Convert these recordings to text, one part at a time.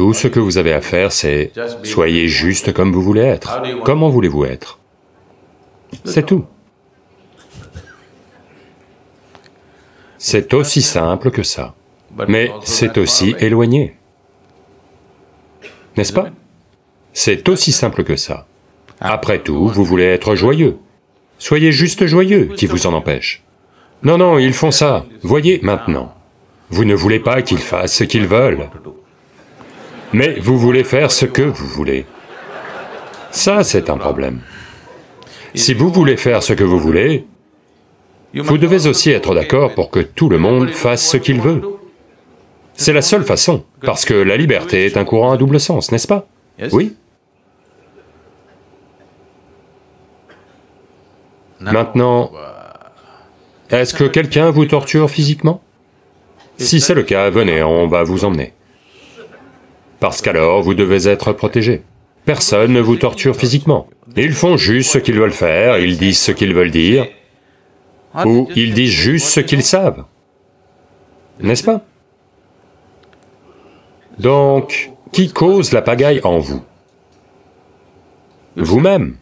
Tout ce que vous avez à faire, c'est soyez juste comme vous voulez être. Comment voulez-vous être? C'est tout. C'est aussi simple que ça. Mais c'est aussi éloigné. N'est-ce pas? C'est aussi simple que ça. Après tout, vous voulez être joyeux. Soyez juste joyeux, qui vous en empêche? Non, non, ils font ça. Voyez maintenant. Vous ne voulez pas qu'ils fassent ce qu'ils veulent. Mais vous voulez faire ce que vous voulez. Ça, c'est un problème. Si vous voulez faire ce que vous voulez, vous devez aussi être d'accord pour que tout le monde fasse ce qu'il veut. C'est la seule façon, parce que la liberté est un courant à double sens, n'est-ce pas? Oui? Maintenant, est-ce que quelqu'un vous torture physiquement? Si c'est le cas, venez, on va vous emmener. Parce qu'alors, vous devez être protégé. Personne ne vous torture physiquement. Ils font juste ce qu'ils veulent faire, ils disent ce qu'ils veulent dire, ou ils disent juste ce qu'ils savent. N'est-ce pas? Donc, qui cause la pagaille en vous? Vous-même.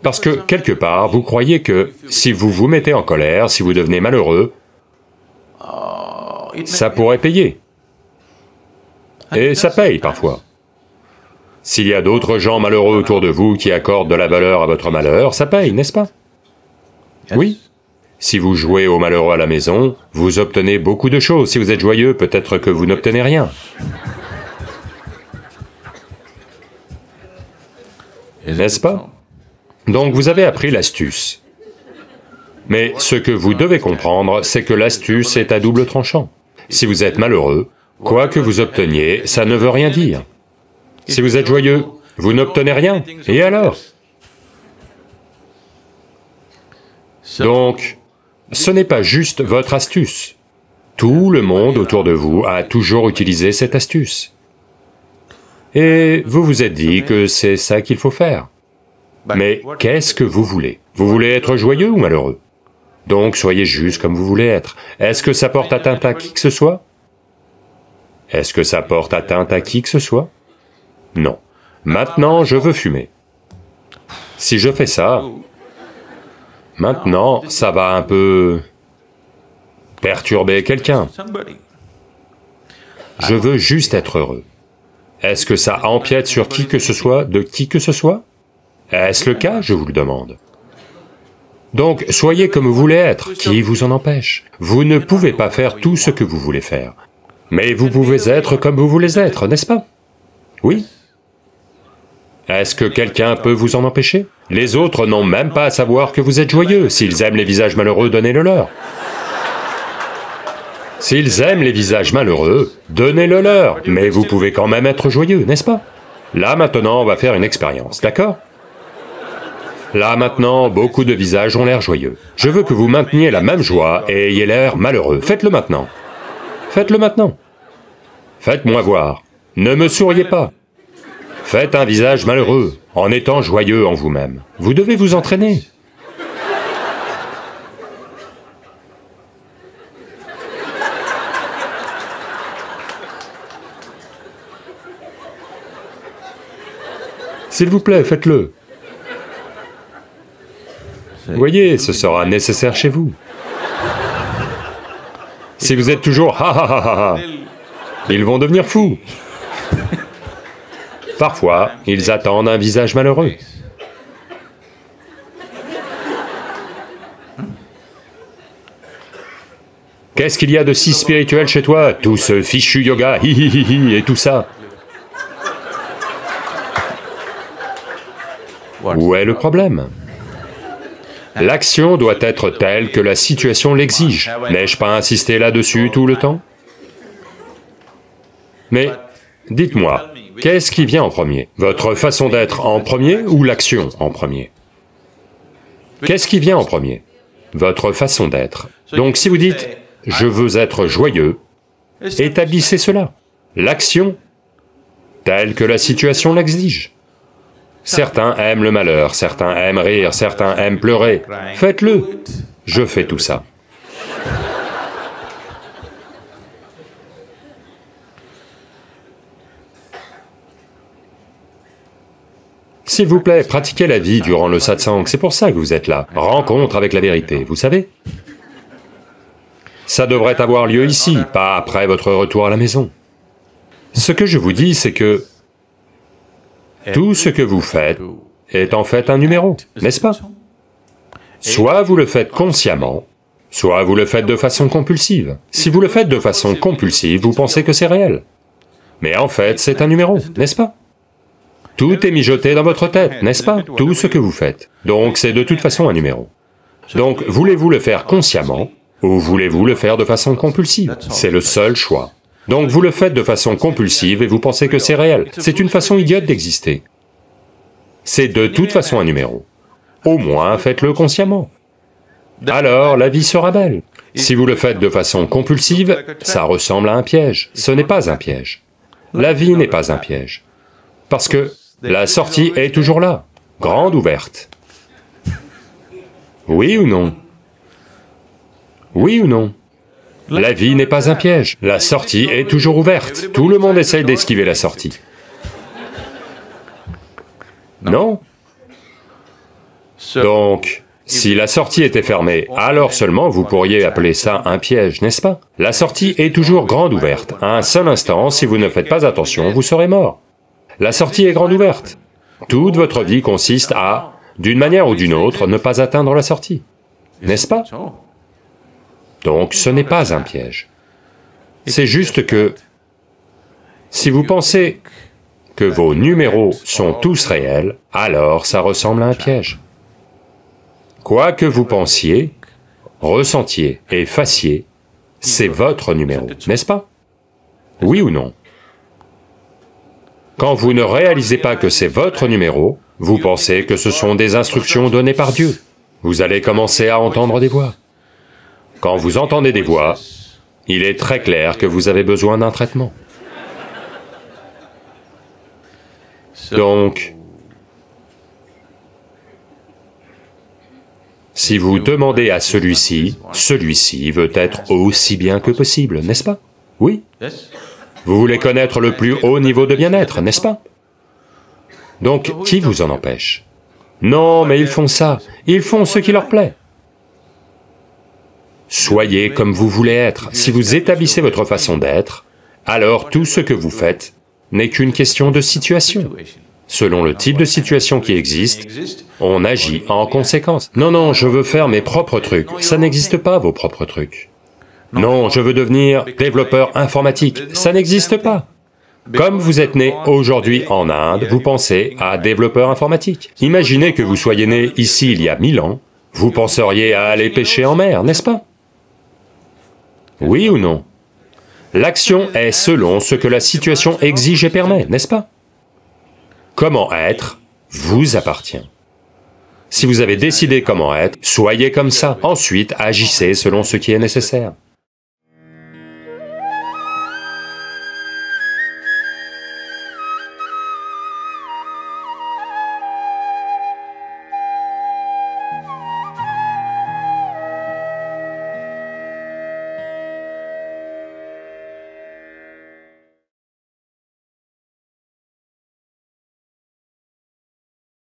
Parce que, quelque part, vous croyez que si vous vous mettez en colère, si vous devenez malheureux, ça pourrait payer. Et ça paye parfois. S'il y a d'autres gens malheureux autour de vous qui accordent de la valeur à votre malheur, ça paye, n'est-ce pas? Oui. Si vous jouez au malheureux à la maison, vous obtenez beaucoup de choses. Si vous êtes joyeux, peut-être que vous n'obtenez rien. N'est-ce pas? Donc vous avez appris l'astuce. Mais ce que vous devez comprendre, c'est que l'astuce est à double tranchant. Si vous êtes malheureux, quoi que vous obteniez, ça ne veut rien dire. Si vous êtes joyeux, vous n'obtenez rien. Et alors? Donc, ce n'est pas juste votre astuce. Tout le monde autour de vous a toujours utilisé cette astuce. Et vous vous êtes dit que c'est ça qu'il faut faire. Mais qu'est-ce que vous voulez? Vous voulez être joyeux ou malheureux? Donc soyez juste comme vous voulez être. Est-ce que ça porte atteinte à qui que ce soit? Est-ce que ça porte atteinte à qui que ce soit? Non. Maintenant, je veux fumer. Si je fais ça, maintenant, ça va un peu perturber quelqu'un. Je veux juste être heureux. Est-ce que ça empiète sur qui que ce soit, de qui que ce soit? Est-ce le cas, je vous le demande? Donc, soyez comme vous voulez être, qui vous en empêche? Vous ne pouvez pas faire tout ce que vous voulez faire. Mais vous pouvez être comme vous voulez être, n'est-ce pas? Oui? Est-ce que quelqu'un peut vous en empêcher? Les autres n'ont même pas à savoir que vous êtes joyeux. S'ils aiment les visages malheureux, donnez-le leur. S'ils aiment les visages malheureux, donnez-le leur. Mais vous pouvez quand même être joyeux, n'est-ce pas? Là maintenant, on va faire une expérience, d'accord? Là maintenant, beaucoup de visages ont l'air joyeux. Je veux que vous mainteniez la même joie et ayez l'air malheureux. Faites-le maintenant. Faites-le maintenant. Faites-moi voir. Ne me souriez pas. Faites un visage malheureux, en étant joyeux en vous-même. Vous devez vous entraîner. S'il vous plaît, faites-le. Voyez, ce sera nécessaire chez vous. Si vous êtes toujours ha ha ha ha ha, ils vont devenir fous. Parfois, ils attendent un visage malheureux. Qu'est-ce qu'il y a de si spirituel chez toi? Tout ce fichu yoga, hi hi hi hi, et tout ça. Où est le problème? L'action doit être telle que la situation l'exige. N'ai-je pas insisté là-dessus tout le temps? Mais, dites-moi, qu'est-ce qui vient en premier? Votre façon d'être en premier ou l'action en premier? Qu'est-ce qui vient en premier? Votre façon d'être. Donc si vous dites « je veux être joyeux », établissez cela. L'action, telle que la situation l'exige. Certains aiment le malheur, certains aiment rire, certains aiment pleurer. Faites-le. Je fais tout ça. S'il vous plaît, pratiquez la vie durant le satsang, c'est pour ça que vous êtes là. Rencontre avec la vérité, vous savez? Ça devrait avoir lieu ici, pas après votre retour à la maison. Ce que je vous dis, c'est que tout ce que vous faites est en fait un numéro, n'est-ce pas? Soit vous le faites consciemment, soit vous le faites de façon compulsive. Si vous le faites de façon compulsive, vous pensez que c'est réel. Mais en fait, c'est un numéro, n'est-ce pas? Tout est mijoté dans votre tête, n'est-ce pas? Tout ce que vous faites. Donc c'est de toute façon un numéro. Donc voulez-vous le faire consciemment, ou voulez-vous le faire de façon compulsive? C'est le seul choix. Donc vous le faites de façon compulsive et vous pensez que c'est réel. C'est une façon idiote d'exister. C'est de toute façon un numéro. Au moins faites-le consciemment. Alors la vie sera belle. Si vous le faites de façon compulsive, ça ressemble à un piège. Ce n'est pas un piège. La vie n'est pas un piège. Parce que la sortie est toujours là, grande ouverte. Oui ou non? Oui ou non? La vie n'est pas un piège, la sortie est toujours ouverte. Tout le monde essaye d'esquiver la sortie. Non? Donc, si la sortie était fermée, alors seulement vous pourriez appeler ça un piège, n'est-ce pas? La sortie est toujours grande ouverte. À un seul instant, si vous ne faites pas attention, vous serez mort. La sortie est grande ouverte. Toute votre vie consiste à, d'une manière ou d'une autre, ne pas atteindre la sortie. N'est-ce pas? Donc ce n'est pas un piège. C'est juste que, si vous pensez que vos numéros sont tous réels, alors ça ressemble à un piège. Quoi que vous pensiez, ressentiez et fassiez, c'est votre numéro, n'est-ce pas? Oui ou non? Quand vous ne réalisez pas que c'est votre numéro, vous pensez que ce sont des instructions données par Dieu. Vous allez commencer à entendre des voix. Quand vous entendez des voix, il est très clair que vous avez besoin d'un traitement. Donc, si vous demandez à celui-ci, celui-ci veut être aussi bien que possible, n'est-ce pas? Oui. Vous voulez connaître le plus haut niveau de bien-être, n'est-ce pas? Donc, qui vous en empêche? Non, mais ils font ça, ils font ce qui leur plaît. Soyez comme vous voulez être. Si vous établissez votre façon d'être, alors tout ce que vous faites n'est qu'une question de situation. Selon le type de situation qui existe, on agit en conséquence. Non, non, je veux faire mes propres trucs. Ça n'existe pas, vos propres trucs. Non, je veux devenir développeur informatique. Ça n'existe pas. Comme vous êtes né aujourd'hui en Inde, vous pensez à développeur informatique. Imaginez que vous soyez né ici il y a 1000 ans, vous penseriez à aller pêcher en mer, n'est-ce pas? Oui ou non? L'action est selon ce que la situation exige et permet, n'est-ce pas? Comment être vous appartient. Si vous avez décidé comment être, soyez comme ça, ensuite agissez selon ce qui est nécessaire.